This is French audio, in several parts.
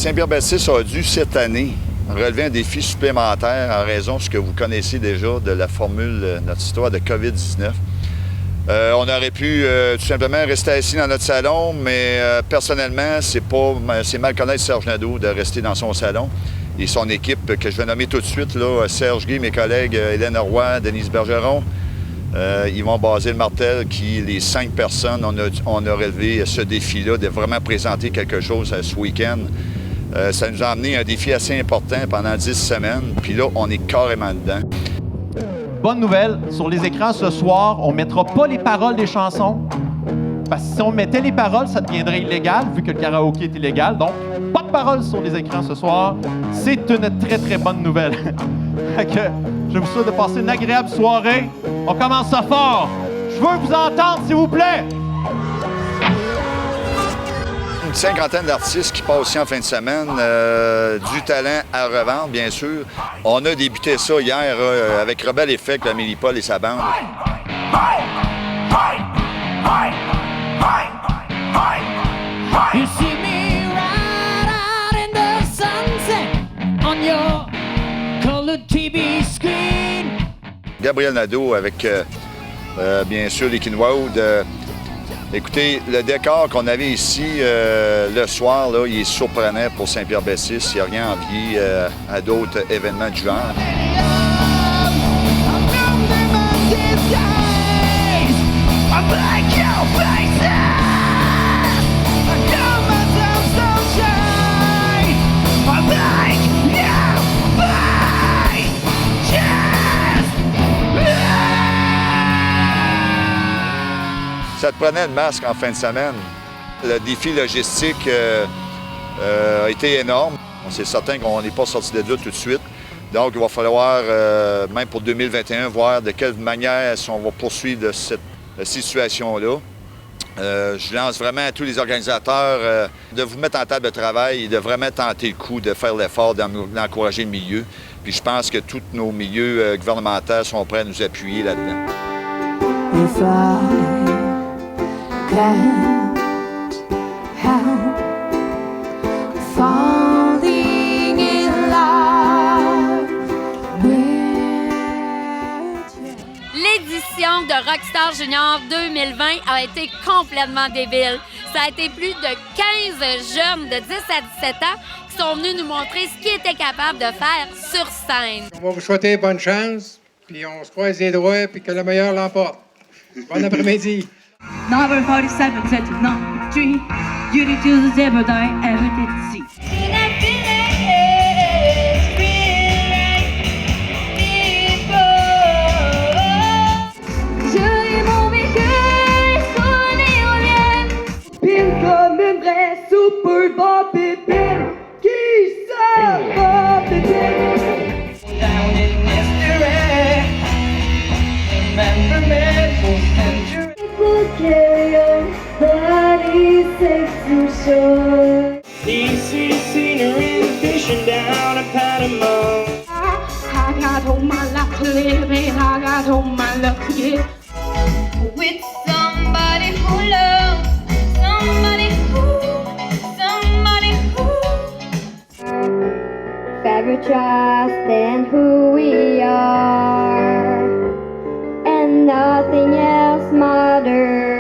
Saint-Pierre-Baptiste a dû, cette année, relever un défi supplémentaire en raison de ce que vous connaissez déjà de la formule, notre histoire de COVID-19. On aurait pu tout simplement rester assis dans notre salon, mais personnellement, c'est mal connaître Serge Nadeau de rester dans son salon. Et son équipe, que je vais nommer tout de suite, là, Serge Guy, mes collègues Hélène Roy, Denise Bergeron, Yvon Basile-Martel, qui, les 5 personnes, on a relevé ce défi-là de vraiment présenter quelque chose ce week-end. Ça nous a amené un défi assez important pendant 10 semaines, puis là, on est carrément dedans. Bonne nouvelle, sur les écrans ce soir, on ne mettra pas les paroles des chansons. Parce que si on mettait les paroles, ça deviendrait illégal, vu que le karaoké est illégal. Donc, pas de paroles sur les écrans ce soir. C'est une très, très bonne nouvelle. Je vous souhaite de passer une agréable soirée. On commence ça fort. Je veux vous entendre, s'il vous plaît. Une cinquantaine d'artistes qui passent ici en fin de semaine, du talent à revendre, bien sûr. On a débuté ça hier avec Rebelle Effect, Amélie Paul et sa bande. You see me right out in the sunset on your colored TV screen. Gabriel Nadeau avec, bien sûr, les Kinwood. Écoutez, le décor qu'on avait ici le soir, là, il est surprenant pour Saint-Pierre-Baptiste. Il n'y a rien à envier à d'autres événements du genre. Ça te prenait le masque en fin de semaine. Le défi logistique a été énorme. C'est certain qu'on n'est pas sorti de là tout de suite. Donc, il va falloir, même pour 2021, voir de quelle manière on va poursuivre cette situation-là. Je lance vraiment à tous les organisateurs de vous mettre en table de travail et de vraiment tenter le coup, de faire l'effort d'encourager le milieu. Puis je pense que tous nos milieux gouvernementaux sont prêts à nous appuyer là-dedans. Can't help falling in love with you. L'édition de Rockstar Junior 2020 a été complètement débile. Ça a été plus de 15 jeunes de 10 à 17 ans qui sont venus nous montrer ce qu'ils étaient capables de faire sur scène. On va vous souhaiter bonne chance, puis on se croise les doigts, puis que le meilleur l'emporte. Bon après-midi. Number 47 said to number 3, you did choose the ever die, ever did see. Je lis mon véhicule sur une éolienne, pile comme une vraie super bonne pépine. Qui ça va pépine? Down in yesterday, remember me for centuries. DC scenery, fishing down a Panama. I got all my life to live and I got all my love to give. With somebody who loves, somebody who. Forever trust in who we are, and nothing else matters.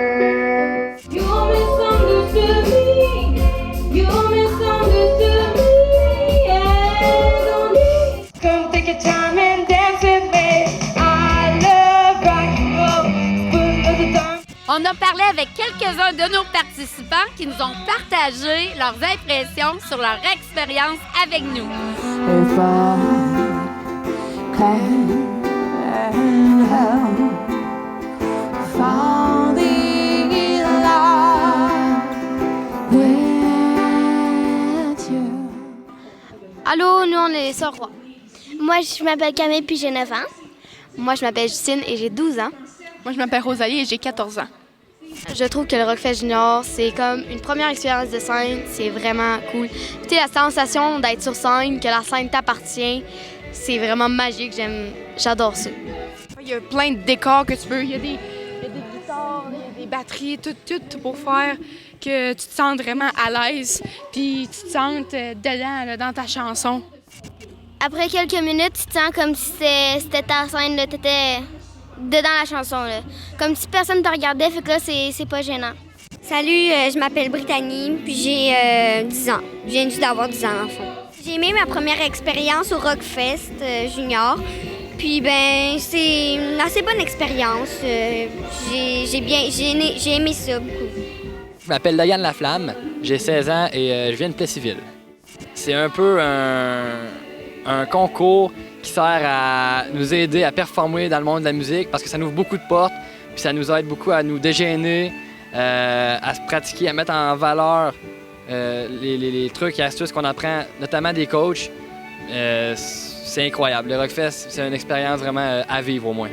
You misunderstood me, you misunderstood me, and only. Come take your time and dance with me. I love rock and roll, full of the time. On a parlé avec quelques-uns de nos participants qui nous ont partagé leurs impressions sur leur expérience avec nous. If I can help falling in love with you. Allô, nous on est les Sœurs Roy. Moi je m'appelle Camille puis j'ai 9 ans. Moi je m'appelle Justine et j'ai 12 ans. Moi je m'appelle Rosalie et j'ai 14 ans. Je trouve que le Rockfest Junior, c'est comme une première expérience de scène, c'est vraiment cool. Puis tu sais, la sensation d'être sur scène, que la scène t'appartient, c'est vraiment magique, j'adore ça. Il y a plein de décors que tu veux, il y a des guitares, il y a des batteries, tout pour faire que tu te sentes vraiment à l'aise, puis tu te sentes dedans, là, dans ta chanson. Après quelques minutes, tu te sens comme si c'était ta scène, tu étais dedans la chanson. Là. Comme si personne te regardait, fait que là, c'est pas gênant. Salut, je m'appelle Brittany, puis j'ai 10 ans. Je viens juste d'avoir 10 ans, en fond. J'ai aimé ma première expérience au Rockfest Junior. Puis, ben, c'est une assez bonne expérience. J'ai aimé ça beaucoup. Je m'appelle Logan Laflamme, j'ai 16 ans et je viens de Plessisville. C'est un peu un concours qui sert à nous aider à performer dans le monde de la musique parce que ça nous ouvre beaucoup de portes, puis ça nous aide beaucoup à nous dégainer, à se pratiquer, à mettre en valeur les trucs et astuces qu'on apprend, notamment des coachs. C'est incroyable. Le Rockfest, c'est une expérience vraiment à vivre au moins.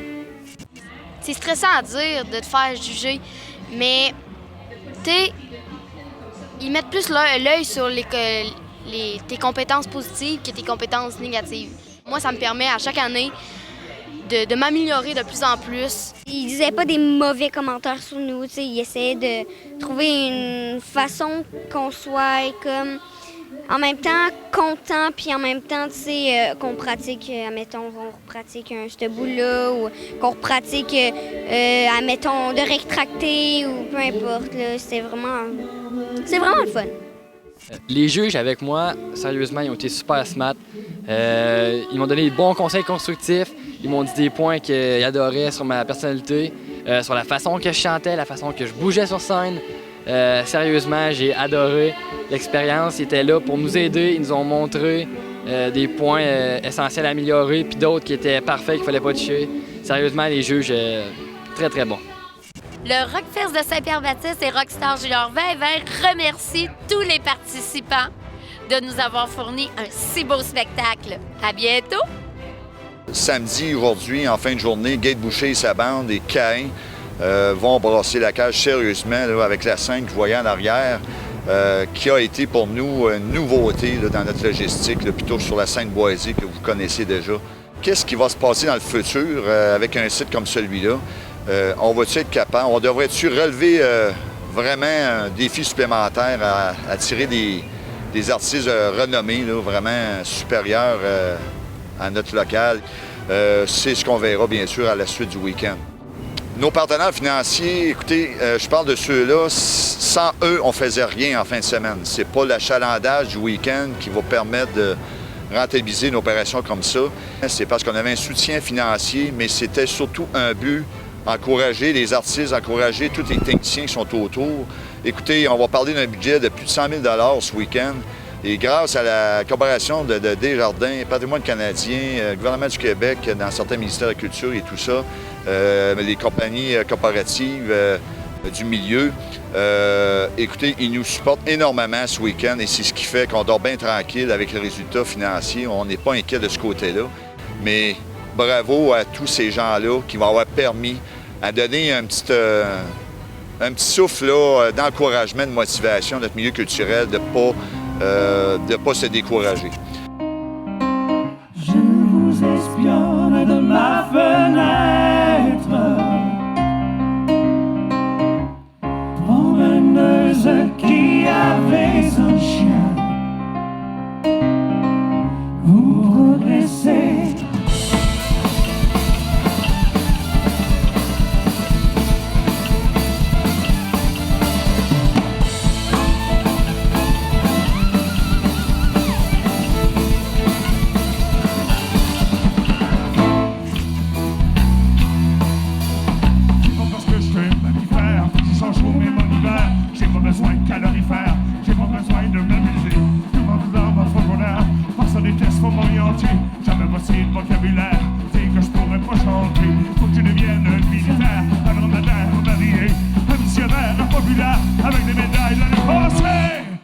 C'est stressant à dire de te faire juger, mais ils mettent plus l'œil sur tes compétences positives que tes compétences négatives. Moi, ça me permet à chaque année de m'améliorer de plus en plus. Ils disaient pas des mauvais commentaires sur nous, ils essayaient de trouver une façon qu'on soit comme en même temps content, puis en même temps, qu'on pratique, admettons, on pratique ce bout-là, ou qu'on pratique, admettons, de rétracter, ou peu importe, là, c'est vraiment le fun. Les juges avec moi, sérieusement, ils ont été super smart. Ils m'ont donné des bons conseils constructifs. Ils m'ont dit des points qu'ils adoraient sur ma personnalité, sur la façon que je chantais, la façon que je bougeais sur scène. Sérieusement, j'ai adoré l'expérience. Ils étaient là pour nous aider. Ils nous ont montré des points essentiels à améliorer, puis d'autres qui étaient parfaits, qu'il ne fallait pas toucher. Sérieusement, les juges, très, très bons. Le Rockfest de Saint-Pierre-Baptiste et Rockstar Junior 2020 remercie tous les participants de nous avoir fourni un si beau spectacle. À bientôt! Samedi, aujourd'hui, en fin de journée, Gate Boucher et sa bande et Caïn vont brasser la cage sérieusement là, avec la scène que vous voyez en arrière, qui a été pour nous une nouveauté là, dans notre logistique, là, plutôt sur la scène boisée que vous connaissez déjà. Qu'est-ce qui va se passer dans le futur avec un site comme celui-là? On va-tu être capable? On devrait-tu relever vraiment un défi supplémentaire à attirer des artistes renommés, là, vraiment supérieurs à notre local? C'est ce qu'on verra, bien sûr, à la suite du week-end. Nos partenaires financiers, écoutez, je parle de ceux-là, sans eux, on ne faisait rien en fin de semaine. C'est pas l'achalandage du week-end qui va permettre de rentabiliser une opération comme ça. C'est parce qu'on avait un soutien financier, mais c'était surtout un but, encourager les artistes, encourager tous les techniciens qui sont autour. Écoutez, on va parler d'un budget de plus de 100 000 ce week-end. Et grâce à la coopération de Desjardins, Patrimoine canadien, gouvernement du Québec, dans certains ministères de la Culture et tout ça, les compagnies coopératives du milieu, écoutez, ils nous supportent énormément ce week-end et c'est ce qui fait qu'on dort bien tranquille avec les résultats financiers. On n'est pas inquiet de ce côté-là. Mais bravo à tous ces gens-là qui vont avoir permis à donner un petit souffle d'encouragement, de motivation à notre milieu culturel, de ne pas se décourager. Je vous espionne de ma fenêtre, promeneuse qui avait un chien. Vous progressez.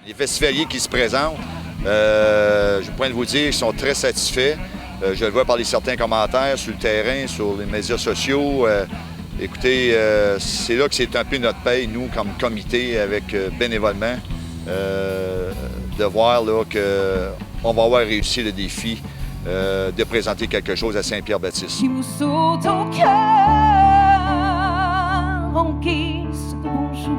Les festivaliers qui se présentent, je point de vous dire, ils sont très satisfaits. Je le vois par certains commentaires sur le terrain, sur les médias sociaux. Écoutez, c'est là que c'est un peu notre paye, nous, comme comité, avec bénévolement, de voir qu'on va avoir réussi le défi de présenter quelque chose à Saint-Pierre-Baptiste. Qui me saute au cœur en guise de bonjour.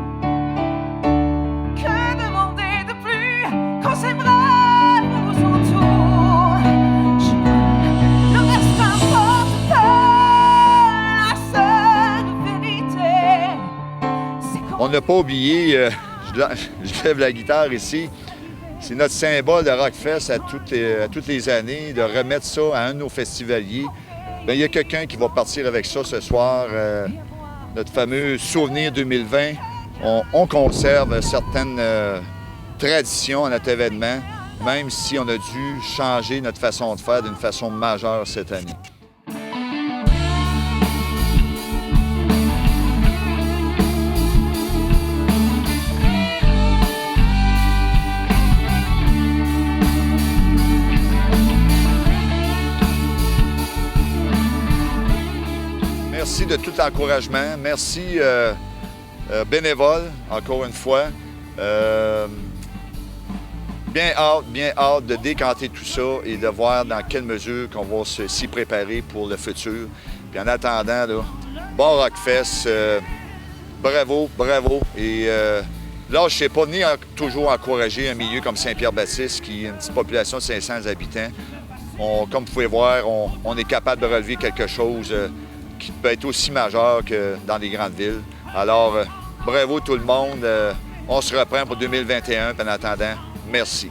n'a pas oublié, je lève la guitare ici, c'est notre symbole de Rockfest à toutes les années, de remettre ça à un de nos festivaliers. Bien, il y a quelqu'un qui va partir avec ça ce soir, notre fameux Souvenir 2020. On conserve certaines traditions à notre événement, même si on a dû changer notre façon de faire d'une façon majeure cette année. Merci de tout l'encouragement. Merci bénévoles, encore une fois. Bien hâte de décanter tout ça et de voir dans quelle mesure qu'on va s'y préparer pour le futur. Puis en attendant, là, bon Rockfest, bravo. Et là, je ne sais pas, ni toujours encourager un milieu comme Saint-Pierre-Baptiste, qui a une petite population de 500 habitants. Comme vous pouvez voir, on est capable de relever quelque chose qui peut être aussi majeur que dans les grandes villes. Alors, bravo tout le monde. On se reprend pour 2021. En attendant, merci.